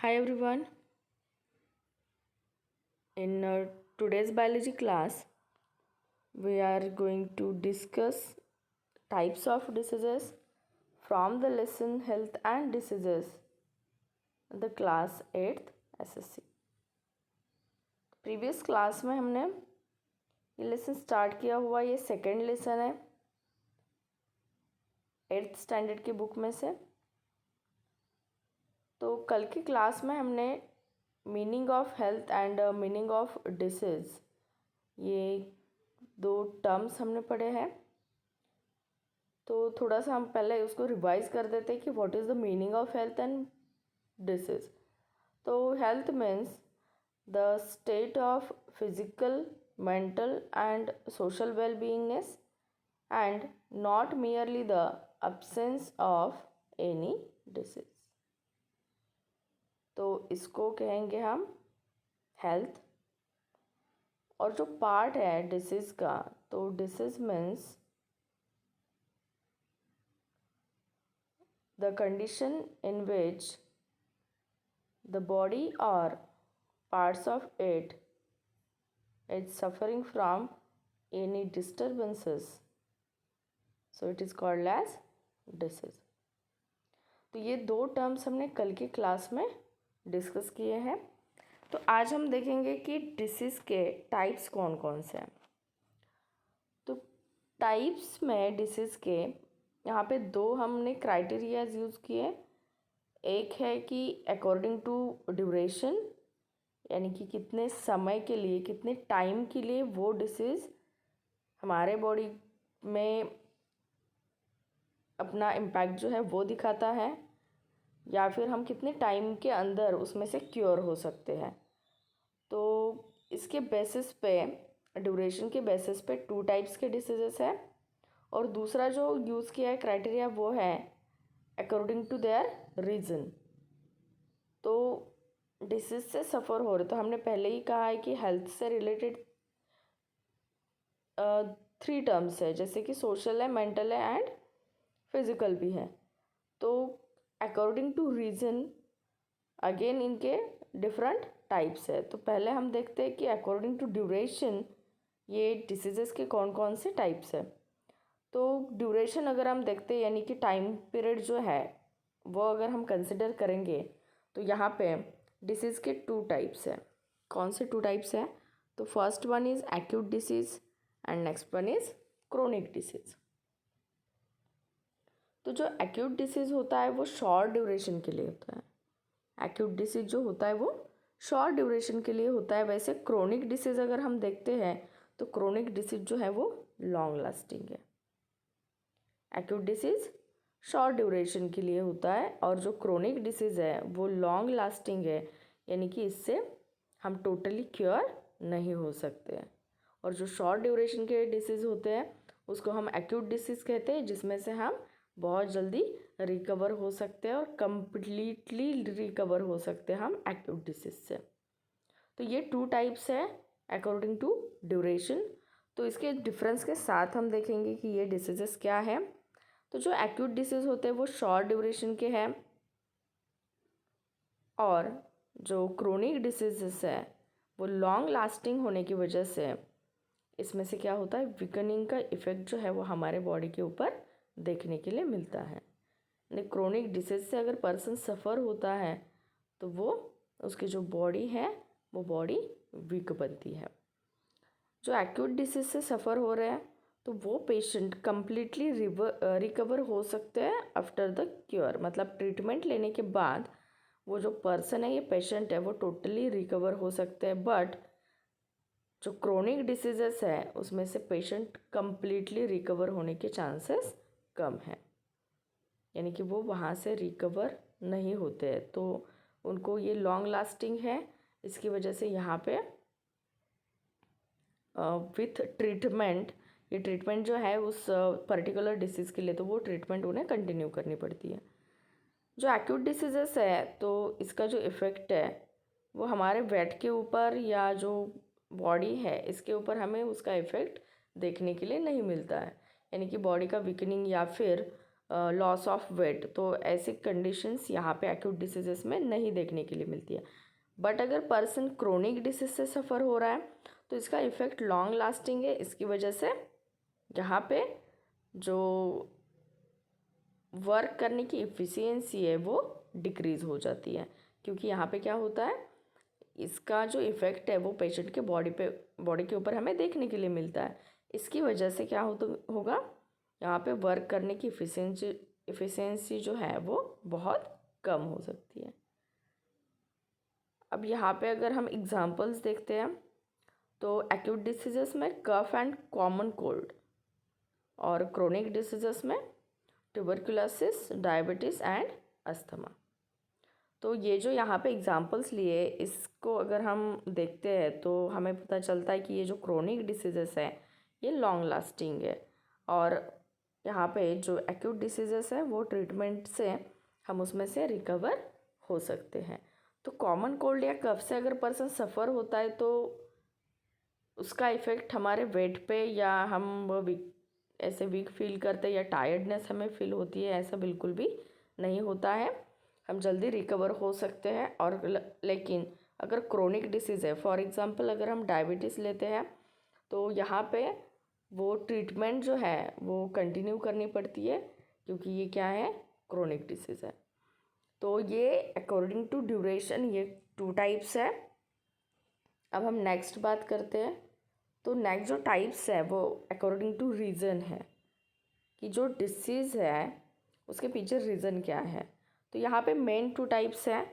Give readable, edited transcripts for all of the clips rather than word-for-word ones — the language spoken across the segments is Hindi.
Hi everyone. In today's biology class, we are going to discuss types of diseases from the lesson Health and Diseases, the class 8th SSC. Previous class में हमने ये लेसन स्टार्ट किया हुआ, ये सेकेंड लेसन है 8th स्टैंडर्ड की बुक में से। तो कल की क्लास में हमने meaning of health and meaning of disease, ये दो टर्म्स हमने पढ़े हैं। तो थोड़ा सा हम पहले उसको रिवाइज कर देते हैं कि what is the meaning of health and disease. तो health means the state of physical, mental and social well beingness and not merely the absence of any disease. तो इसको कहेंगे हम हेल्थ। और जो पार्ट है डिसीज़ का, तो disease means the condition in which the body or parts of it is suffering from any disturbances, so it is called as disease. तो ये दो टर्म्स हमने कल की क्लास में डिस्कस किए हैं। तो आज हम देखेंगे कि डिसीज़ के टाइप्स कौन कौन से हैं। तो टाइप्स में डिसीज़ के यहाँ पे दो हमने क्राइटेरियाज यूज़ किए। एक है कि अकॉर्डिंग टू ड्यूरेशन, यानी कि कितने समय के लिए, कितने टाइम के लिए वो डिसीज़ हमारे बॉडी में अपना इम्पैक्ट जो है वो दिखाता है, या फिर हम कितने टाइम के अंदर उसमें से क्योर हो सकते हैं। तो इसके बेसिस पे, ड्यूरेशन के बेसिस पे टू टाइप्स के डिसीजेस है। और दूसरा जो यूज़ किया है क्राइटेरिया वो है अकॉर्डिंग टू देयर रीज़न। तो डिसीज़ से सफ़र हो रहे, तो हमने पहले ही कहा है कि हेल्थ से रिलेटेड 3 टर्म्स है, जैसे कि सोशल है, मेंटल है एंड फिजिकल भी है। तो अकॉर्डिंग टू रीज़न अगेन इनके डिफरेंट टाइप्स है। तो पहले हम देखते हैं कि अकॉर्डिंग टू ड्यूरेशन ये डिसीजेस के कौन कौन से टाइप्स है। तो ड्यूरेशन अगर हम देखते हैं, यानी कि टाइम पीरियड जो है वो अगर हम कंसिडर करेंगे, तो यहाँ पे डिसीज़ के 2 टाइप्स हैं। कौन से 2 टाइप्स हैं? तो first one is acute disease and next one is chronic disease. तो जो एक्यूट डिसीज़ होता है वो शॉर्ट ड्यूरेशन के लिए होता है। एक्यूट डिसीज़ जो होता है वो शॉर्ट ड्यूरेशन के लिए होता है। वैसे क्रोनिक डिसीज़ अगर हम देखते हैं, तो क्रोनिक डिसीज़ जो है वो लॉन्ग लास्टिंग है। एक्यूट डिसीज़ शॉर्ट ड्यूरेशन के लिए होता है, और जो क्रोनिक डिसीज़ है वो लॉन्ग लास्टिंग है, यानी कि इससे हम टोटली क्योर नहीं हो सकते हैं। और जो शॉर्ट ड्यूरेशन के डिसीज़ होते हैं उसको हम एक्यूट डिसीज़ कहते हैं, जिसमें से हम बहुत जल्दी रिकवर हो सकते हैं और कम्प्लीटली रिकवर हो सकते हैं हम एक्यूट डिसीज़ से। तो ये 2 टाइप्स है अकॉर्डिंग टू ड्यूरेशन। तो इसके डिफरेंस के साथ हम देखेंगे कि ये डिसीजेस क्या है। तो जो एक्यूट डिसीज़ होते हैं वो शॉर्ट ड्यूरेशन के हैं, और जो क्रोनिक डिसीजेस है वो लॉन्ग लास्टिंग होने की वजह से इसमें से क्या होता है, वीकनिंग का इफ़ेक्ट जो है वो हमारे बॉडी के ऊपर देखने के लिए मिलता है। यानी क्रोनिक डिसीज़ से अगर पर्सन सफ़र होता है तो वो उसकी जो बॉडी है वो बॉडी वीक बनती है। जो एक्यूट डिसीज़ से सफ़र हो रहे हैं तो वो पेशेंट कम्प्लीटली रिकवर हो सकते हैं आफ्टर द क्योर, मतलब ट्रीटमेंट लेने के बाद वो जो पर्सन है, ये पेशेंट है, वो टोटली रिकवर हो सकते हैं। बट जो क्रोनिक डिसीजेस है उसमें से पेशेंट कम्प्लीटली रिकवर होने के चांसेस कम हैं, यानी कि वो वहाँ से रिकवर नहीं होते हैं। तो उनको ये लॉन्ग लास्टिंग है, इसकी वजह से यहाँ पे विथ ट्रीटमेंट, ये ट्रीटमेंट जो है उस पर्टिकुलर डिसीज़ के लिए, तो वो ट्रीटमेंट उन्हें कंटिन्यू करनी पड़ती है। जो एक्यूट डिसीजेस है तो इसका जो इफ़ेक्ट है वो हमारे वेट के ऊपर या जो बॉडी है इसके ऊपर हमें उसका इफ़ेक्ट देखने के लिए नहीं मिलता है, यानी कि बॉडी का वीकनिंग या फिर लॉस ऑफ वेट, तो ऐसी कंडीशंस यहाँ पे एक्यूट डिसीजेस में नहीं देखने के लिए मिलती है। बट अगर पर्सन क्रोनिक डिसीज से सफ़र हो रहा है तो इसका इफ़ेक्ट लॉन्ग लास्टिंग है। इसकी वजह से यहाँ पे जो वर्क करने की इफ़िशियंसी है वो डिक्रीज़ हो जाती है, क्योंकि यहाँ पे क्या होता है, इसका जो इफ़ेक्ट है वो पेशेंट के बॉडी के ऊपर हमें देखने के लिए मिलता है। इसकी वजह से क्या होगा, यहाँ पे वर्क करने की इफ़िशियंसी जो है वो बहुत कम हो सकती है। अब यहाँ पे अगर हम एग्जांपल्स देखते हैं तो एक्यूट डिसीजेस में कफ एंड कॉमन कोल्ड, और क्रोनिक डिसीजेस में ट्यूबरकुलोसिस, डायबिटीज़ एंड अस्थमा। तो ये जो यहाँ पे एग्जांपल्स लिए, इसको अगर हम देखते हैं तो हमें पता चलता है कि ये जो क्रोनिक डिसीजेस है ये लॉन्ग लास्टिंग है, और यहाँ पे जो एक्यूट डिसीजेस है वो ट्रीटमेंट से हम उसमें से रिकवर हो सकते हैं। तो कॉमन कोल्ड या कफ से अगर पर्सन सफ़र होता है तो उसका इफ़ेक्ट हमारे वेट पे, या हम ऐसे वीक फील करते हैं या टायर्डनेस हमें फील होती है, ऐसा बिल्कुल भी नहीं होता है। हम जल्दी रिकवर हो सकते हैं। और लेकिन अगर क्रोनिक डिसीज़ है, फॉर एग्ज़ाम्पल अगर हम डायबिटीज़ लेते हैं तो यहाँ पे वो ट्रीटमेंट जो है वो कंटिन्यू करनी पड़ती है, क्योंकि ये क्या है, क्रोनिक डिसीज़ है। तो ये अकॉर्डिंग टू ड्यूरेशन ये 2 टाइप्स है। अब हम नेक्स्ट बात करते हैं। तो नेक्स्ट जो टाइप्स है वो अकॉर्डिंग टू रीज़न है, कि जो डिसीज़ है उसके पीछे रीज़न क्या है। तो यहाँ पे मेन 2 टाइप्स हैं।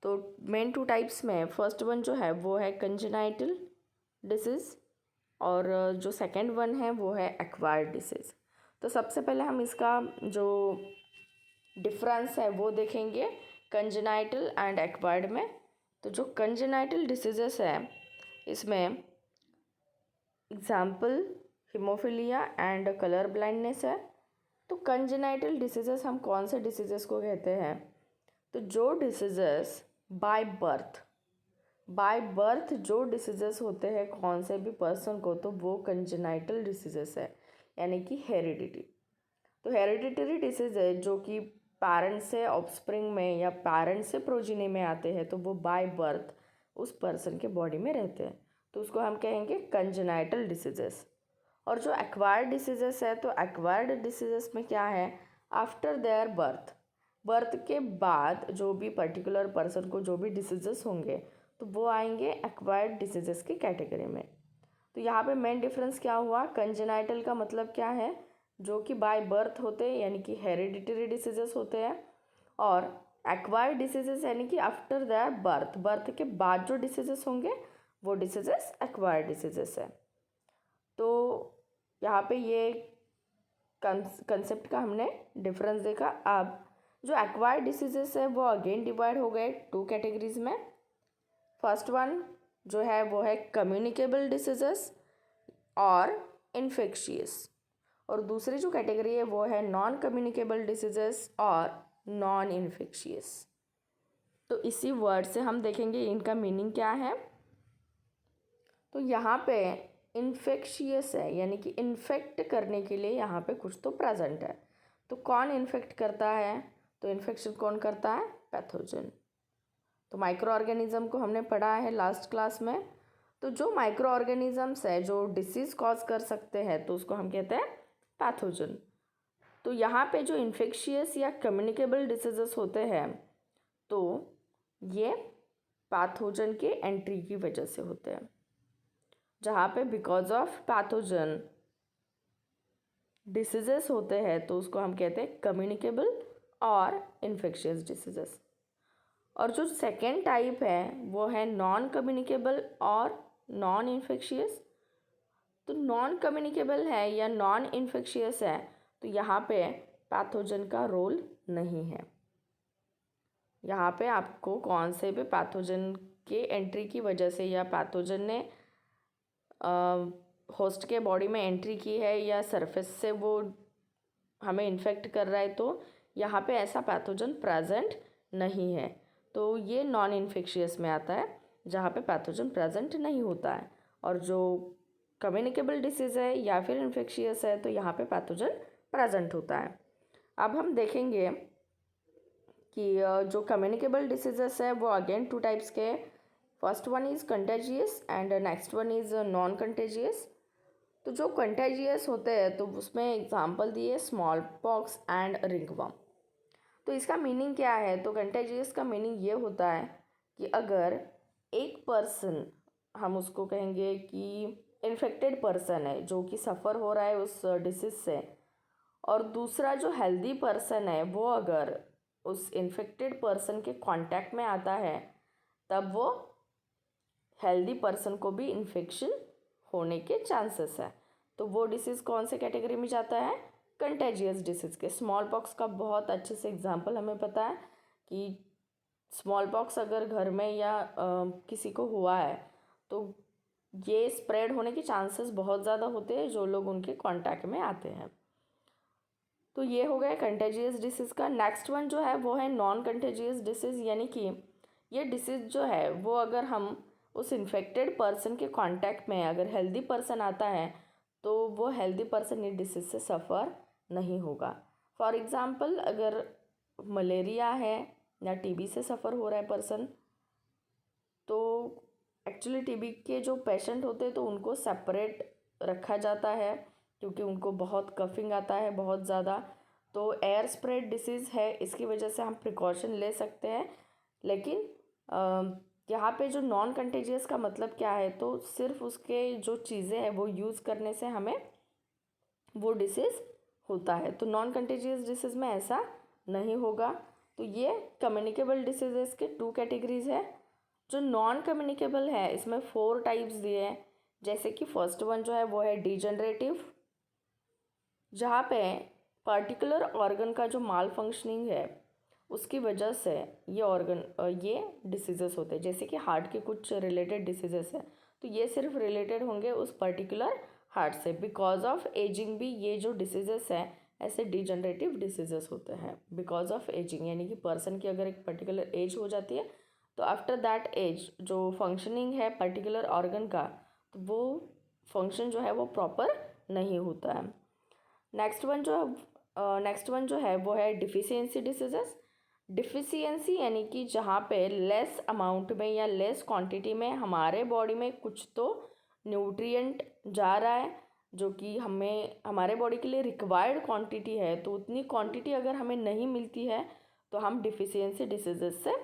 तो मेन 2 टाइप्स में फर्स्ट वन जो है वो है कंजेनाइटल डिसीज़, और जो सेकंड वन है वो है एक्वायर्ड डिसीज़। तो सबसे पहले हम इसका जो डिफरेंस है वो देखेंगे कंजेनाइटल एंड एक्वायर्ड में। तो जो कंजेनाइटल डिसीजेस है इसमें example haemophilia and colour blindness है। तो कंजेनाइटल डिसीजेस हम कौन से डिसीजेस को कहते हैं, तो जो डिसीजेस बाय बर्थ जो डिसीजेस होते हैं कौन से भी पर्सन को, तो वो कंजेनाइटल डिसीजेस है, यानी कि हेरिडिटी। तो हेरिडिटरी डिसीज है जो कि पेरेंट्स से ऑफस्प्रिंग में या पेरेंट्स से प्रोजिनी में आते हैं, तो वो बाय बर्थ उस पर्सन के बॉडी में रहते हैं, तो उसको हम कहेंगे कंजेनाइटल डिसीजेस। और जो एक्वायर्ड डिसीजेस है, तो एक्वायर्ड डिसीजेस में क्या है, आफ्टर देयर बर्थ के बाद जो भी पर्टिकुलर पर्सन को जो भी डिसीजेस होंगे तो वो आएंगे एक्वायर्ड डिसीजेस की कैटेगरी में। तो यहाँ पे मेन डिफरेंस क्या हुआ, कंजेनाइटल का मतलब क्या है, जो कि बाय बर्थ होते हैं यानी कि हेरिडिटरी डिसीजेस होते हैं, और एक्वायर्ड डिसीजेस यानी कि आफ्टर देयर बर्थ के बाद जो डिसीजेस होंगे वो डिसीजेस एक्वायर्ड डिसीजेस है। तो यहाँ पे ये कंसेप्ट का हमने डिफरेंस देखा। अब जो एक्वायर्ड डिसीजेस है वो अगेन डिवाइड हो गए 2 कैटेगरीज में। फर्स्ट वन जो है वो है कम्युनिकेबल डिसीजेस और इन्फेक्शियस, और दूसरी जो कैटेगरी है वो है नॉन कम्युनिकेबल डिसीजेस और नॉन इन्फेक्शियस। तो इसी वर्ड से हम देखेंगे इनका मीनिंग क्या है। तो यहाँ पे इन्फेक्शियस है, यानी कि इन्फेक्ट करने के लिए यहाँ पे कुछ तो प्रेजेंट है। तो कौन इन्फेक्ट करता है, तो इन्फेक्शन कौन करता है, पैथोजन। तो माइक्रो ऑर्गेनिज्म को हमने पढ़ा है लास्ट क्लास में। तो जो माइक्रो ऑर्गेनिजम्स है जो डिसीज कॉज कर सकते हैं तो उसको हम कहते हैं पैथोजन। तो यहाँ पे जो इन्फेक्शियस या कम्युनिकेबल डिसीजेस होते हैं तो ये पैथोजन के एंट्री की वजह से होते हैं, जहाँ पे बिकॉज ऑफ पैथोजन डिसीजेस होते हैं तो उसको हम कहते हैं कम्युनिकेबल और इन्फेक्शियस डिसीजेस। और जो सेकेंड टाइप है वो है नॉन कम्युनिकेबल और नॉन इन्फेक्शियस। तो नॉन कम्युनिकेबल है या नॉन इन्फेक्शियस है तो यहाँ पे पैथोजन का रोल नहीं है। यहाँ पे आपको कौन से भी पैथोजन के एंट्री की वजह से या पैथोजन ने होस्ट के बॉडी में एंट्री की है या सरफेस से वो हमें इन्फेक्ट कर रहा है, तो यहाँ पे ऐसा पैथोजन प्रेजेंट नहीं है। तो ये नॉन इन्फेक्शियस में आता है जहाँ पे पैथोजन प्रेजेंट नहीं होता है। और जो कम्युनिकेबल डिसीज़ है या फिर इन्फेक्शियस है तो यहाँ पे पैथोजन प्रेजेंट होता है। अब हम देखेंगे कि जो कम्युनिकेबल डिसीजेस है वो अगेन टू टाइप्स के। First one is contagious and next one is non contagious. तो जो कंटेजियस होते हैं तो उसमें एग्जांपल दिए स्मॉल पॉक्स एंड रिंगवर्म। तो इसका मीनिंग क्या है? तो कंटेजियस का मीनिंग ये होता है कि अगर एक पर्सन, हम उसको कहेंगे कि इन्फेक्टेड पर्सन है जो कि सफ़र हो रहा है उस डिसीज से, और दूसरा जो हेल्दी पर्सन है वो अगर उस इन्फेक्टेड पर्सन के कांटेक्ट में आता है, तब वो हेल्दी पर्सन को भी इन्फेक्शन होने के चांसेस है। तो वो डिसीज़ कौन से कैटेगरी में जाता है? कंटेजियस डिसीज़ के। स्मॉल पॉक्स का बहुत अच्छे से एग्जांपल हमें पता है कि स्मॉल पॉक्स अगर घर में या किसी को हुआ है तो ये स्प्रेड होने के चांसेस बहुत ज़्यादा होते हैं जो लोग उनके कांटेक्ट में आते हैं। तो ये हो गया कंटेजियस डिसीज़ का। नेक्स्ट वन जो है वो है नॉन कंटेजियस डिसीज़, यानी कि ये डिसीज़ जो है वो अगर हम उस इन्फेक्टेड पर्सन के कांटेक्ट में अगर हेल्दी पर्सन आता है तो वो हेल्दी पर्सन ये डिसीज़ से सफ़र नहीं होगा। फॉर एग्ज़ाम्पल, अगर मलेरिया है या टीबी से सफ़र हो रहा है पर्सन, तो एक्चुअली टीबी के जो पेशेंट होते हैं तो उनको सेपरेट रखा जाता है क्योंकि उनको बहुत कफिंग आता है बहुत ज़्यादा। तो एयर स्प्रेड डिसीज़ है, इसकी वजह से हम प्रिकॉशन ले सकते हैं। लेकिन यहाँ पे जो नॉन कंटेजियस का मतलब क्या है? तो सिर्फ उसके जो चीज़ें हैं वो यूज़ करने से हमें वो डिसीज़ होता है। तो नॉन कंटेजियस डिसीज़ में ऐसा नहीं होगा। तो ये कम्युनिकेबल डिसीजेस के टू कैटेगरीज है। जो नॉन कम्युनिकेबल है इसमें 4 टाइप्स दिए हैं। जैसे कि फर्स्ट वन जो है वो है डिजनरेटिव, जहाँ पे पर्टिकुलर ऑर्गन का जो माल फंक्शनिंग है उसकी वजह से ये डिसीजेस होते हैं। जैसे कि हार्ट के कुछ रिलेटेड डिसीजेस है तो ये सिर्फ रिलेटेड होंगे उस पर्टिकुलर हार्ट से। बिकॉज ऑफ एजिंग भी ये जो डिसीजेस है ऐसे डिजनरेटिव डिसीजेस होते हैं बिकॉज ऑफ एजिंग, यानी कि पर्सन की अगर एक पर्टिकुलर एज हो जाती है तो आफ्टर दैट एज जो फंक्शनिंग है पर्टिकुलर ऑर्गन का, तो वो फंक्शन जो है वो प्रॉपर नहीं होता है। नेक्स्ट वन जो है वो है डिफिशियंसी डिसीजेस। डिफिशियंसी यानी कि जहाँ पे लेस अमाउंट में या लेस क्वांटिटी में हमारे बॉडी में कुछ तो न्यूट्रिएंट जा रहा है जो कि हमें हमारे बॉडी के लिए रिक्वायर्ड क्वांटिटी है, तो उतनी क्वांटिटी अगर हमें नहीं मिलती है तो हम डिफिशियंसी डिसीजेस से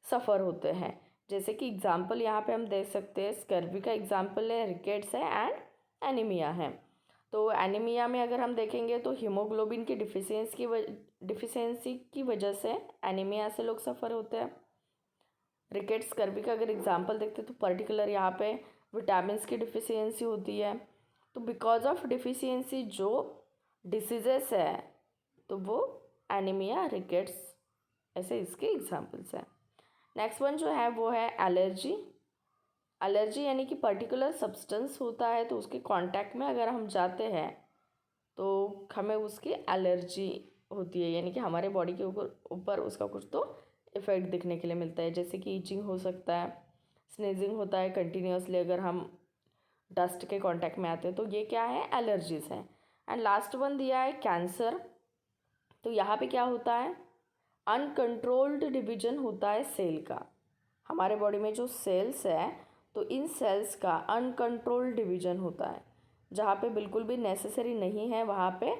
सफ़र होते हैं। जैसे कि एग्जांपल यहाँ पे हम देख सकते हैं, स्कर्वी का एग्जांपल है, रिकेट्स है एंड एनीमिया है। तो एनीमिया में अगर हम देखेंगे तो हीमोग्लोबिन की डिफिशियंसी की वजह से एनीमिया से लोग सफ़र होते हैं। रिकेट्स स्कर्वी का अगर एग्जांपल देखते हैं तो पर्टिकुलर यहाँ पे विटामिन की डिफिशियंसी होती है। तो बिकॉज ऑफ डिफिशियंसी जो डिसीजेस है तो वो एनीमिया, रिकेट्स, ऐसे इसके एग्जांपल्स हैं। नेक्स्ट वन जो है वो है एलर्जी। एलर्जी यानी कि पर्टिकुलर सब्सटेंस होता है तो उसके कांटेक्ट में अगर हम जाते हैं तो हमें उसकी एलर्जी होती है, यानी कि हमारे बॉडी के ऊपर उसका कुछ तो इफ़ेक्ट दिखने के लिए मिलता है। जैसे कि ईचिंग हो सकता है, स्नीजिंग होता है कंटिन्यूसली अगर हम डस्ट के कांटेक्ट में आते हैं, तो ये क्या है? एलर्जीज हैं। एंड लास्ट वन दिया है कैंसर। तो यहाँ पे क्या होता है? अनकंट्रोल्ड डिवीजन होता है सेल का। हमारे बॉडी में जो सेल्स है तो इन सेल्स का अनकंट्रोल्ड डिवीजन होता है, जहाँ पे बिल्कुल भी नेसेसरी नहीं है वहाँ पे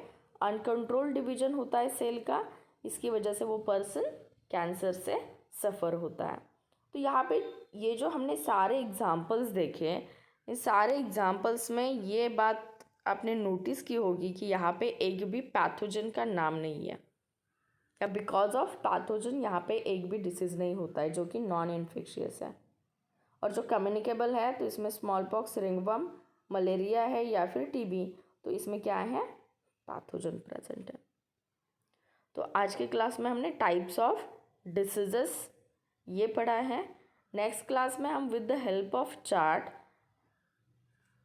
अनकंट्रोल्ड डिवीजन होता है सेल का। इसकी वजह से वो पर्सन कैंसर से सफ़र होता है। तो यहाँ पे ये जो हमने सारे एग्जाम्पल्स देखे, इन सारे एग्जाम्पल्स में ये बात आपने नोटिस की होगी कि यहाँ पे एक भी पैथोजन का नाम नहीं है, या बिकॉज ऑफ पैथोजन यहाँ पे एक भी डिसीज़ नहीं होता है जो कि नॉन इन्फेक्शियस है। और जो कम्युनिकेबल है तो इसमें स्मॉल पॉक्स, रिंगवर्म, मलेरिया है या फिर टीबी, तो इसमें क्या है? पैथोजन प्रेजेंट है। तो आज के क्लास में हमने टाइप्स ऑफ डिसीजेस ये पढ़ा है। नेक्स्ट क्लास में हम with the help of chart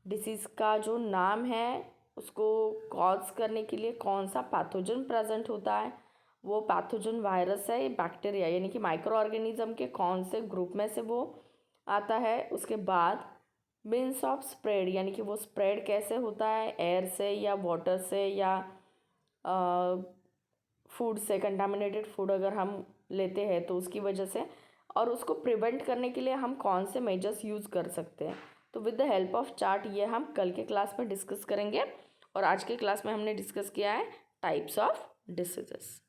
disease का जो नाम है उसको कॉज करने के लिए कौन सा पैथोजन प्रेजेंट होता है, वो पैथोजन वायरस है, बैक्टीरिया यानी कि माइक्रो ऑर्गेनिज्म के कौन से ग्रुप में से वो आता है। उसके बाद मीन्स ऑफ स्प्रेड यानी कि वो स्प्रेड कैसे होता है, एयर से या वाटर से या फूड से, कंटामिनेटेड फूड अगर हम लेते हैं तो उसकी वजह से, और उसको प्रिवेंट करने के लिए हम कौन से मेजर्स यूज़ कर सकते हैं। तो with the help of chart ये हम कल के क्लास में डिस्कस करेंगे। और आज के क्लास में हमने डिस्कस किया है टाइप्स ऑफ डिसीजेस।